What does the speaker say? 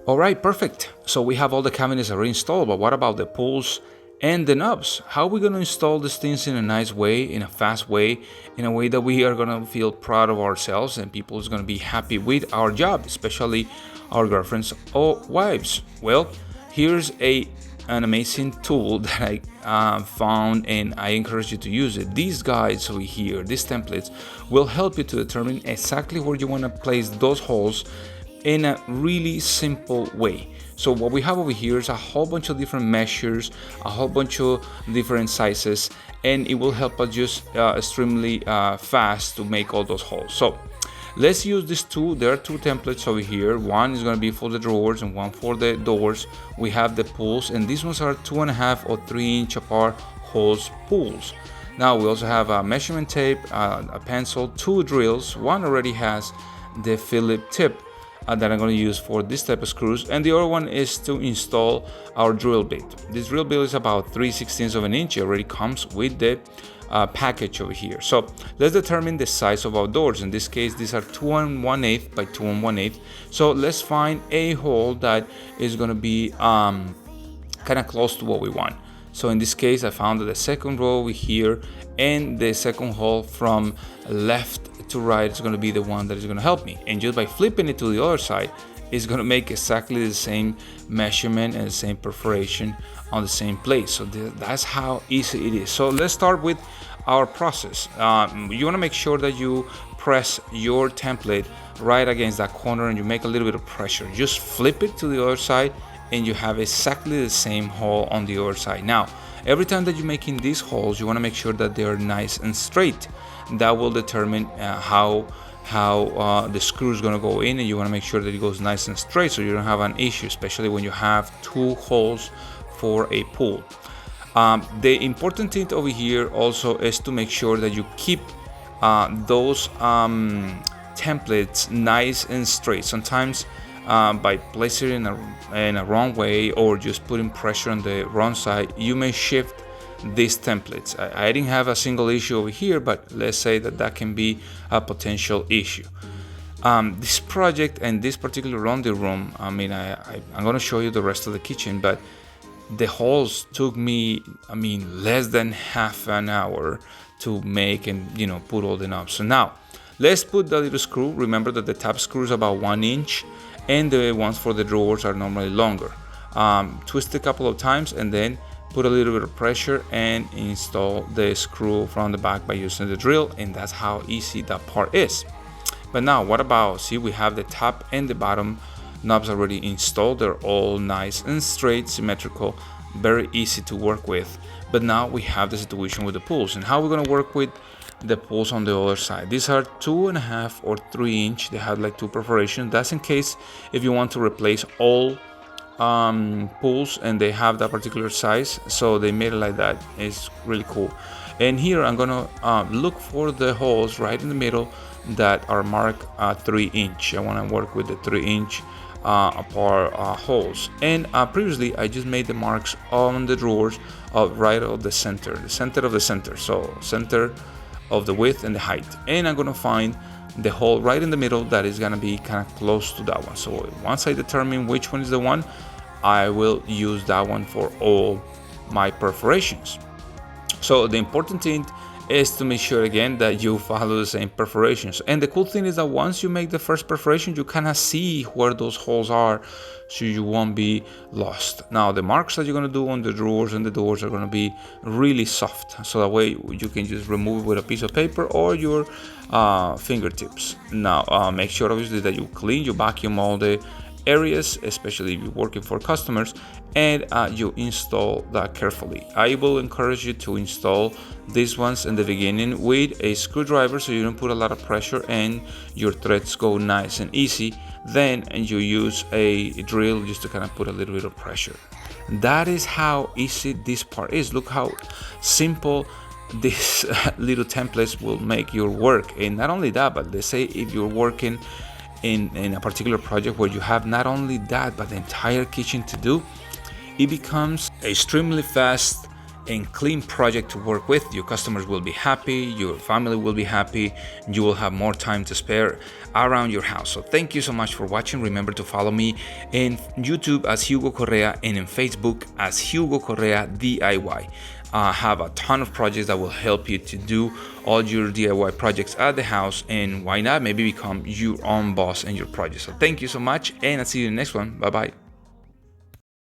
All right, perfect. So we have all the cabinets already installed, but what about the pulls and the knobs? How are we going to install these things in a nice way, in a fast way, in a way that we are going to feel proud of ourselves and people is going to be happy with our job, especially our girlfriends or wives? Well, here's an amazing tool that I found, and I encourage you to use it. These guides over here, these templates, will help you to determine exactly where you want to place those holes in a really simple way. So what we have over here is a whole bunch of different measures, a whole bunch of different sizes, and it will help us just extremely fast to make all those holes. So let's use these two. There are two templates over here. One is going to be for the drawers and one for the doors. We have the pulls, and these ones are 2.5 or 3 inch apart holes pulls. Now we also have a measurement tape, a pencil, two drills. One already has the Phillips tip that I'm going to use for this type of screws, and the other one is to install our drill bit. This drill bit is about 3/16 of an inch. It already comes with the package over here. So let's determine the size of our doors. In this case, these are 2 1/8 by 2 1/8. So let's find a hole that is going to be kind of close to what we want. So in this case, I found that the second row over here and the second hole from left to right is going to be the one that is going to help me. And just by flipping it to the other side, it's going to make exactly the same measurement and the same perforation on the same place. So that's how easy it is. So let's start with our process. You want to make sure that you press your template right against that corner and you make a little bit of pressure. Just flip it to the other side and you have exactly the same hole on the other side. Now, every time that you're making these holes, you want to make sure that they are nice and straight. That will determine how the screw is going to go in, and you want to make sure that it goes nice and straight so you don't have an issue, especially when you have two holes for a pull. The important thing over here also is to make sure that you keep those templates nice and straight. Sometimes by placing it in a wrong way or just putting pressure on the wrong side, you may shift these templates. I didn't have a single issue over here, but let's say that can be a potential issue. This project and this particular laundry room, I'm going to show you the rest of the kitchen, but the holes took me, less than half an hour to make and, put all the knobs. So now let's put the little screw. Remember that the top screw is about 1 inch and the ones for the drawers are normally longer. Twist a couple of times and then put a little bit of pressure and install the screw from the back by using the drill, and that's how easy that part is. But now what about, see, we have the top and the bottom knobs already installed. They're all nice and straight, symmetrical, very easy to work with. But now we have the situation with the pulls, and how we're going to work with the pulls on the other side. These are 2.5 or 3 inch. They have like two perforations. That's in case if you want to replace all pulls and they have that particular size, so they made it like that. It's really cool. And here I'm gonna look for the holes right in the middle that are marked 3 inch. I want to work with the 3 inch apart holes, and previously I just made the marks on the drawers right of the center of the center, so center of the width and the height. And I'm gonna find the hole right in the middle that is gonna be kind of close to that one. So once I determine which one is the one, I will use that one for all my perforations. So the important thing is to make sure again that you follow the same perforations. And the cool thing is that once you make the first perforation, you kind of see where those holes are, so you won't be lost. Now the marks that you're going to do on the drawers and the doors are going to be really soft, so that way you can just remove it with a piece of paper or your fingertips. Now make sure obviously that you clean, you vacuum all the areas, especially if you're working for customers, and you install that carefully. I will encourage you to install these ones in the beginning with a screwdriver so you don't put a lot of pressure and your threads go nice and easy. Then you use a drill just to kind of put a little bit of pressure. That is how easy this part is. Look how simple these little templates will make your work. And not only that, but let's say if you're working in a particular project where you have not only that but the entire kitchen to do, it becomes extremely fast and clean project to work with. Your customers will be happy, your family will be happy, and you will have more time to spare around your house. So thank you so much for watching. Remember to follow me in YouTube as Hugo Correa and in Facebook as Hugo Correa DIY. I have a ton of projects that will help you to do all your DIY projects at the house, and why not maybe become your own boss in your project. So thank you so much, and I'll see you in the next one. Bye bye.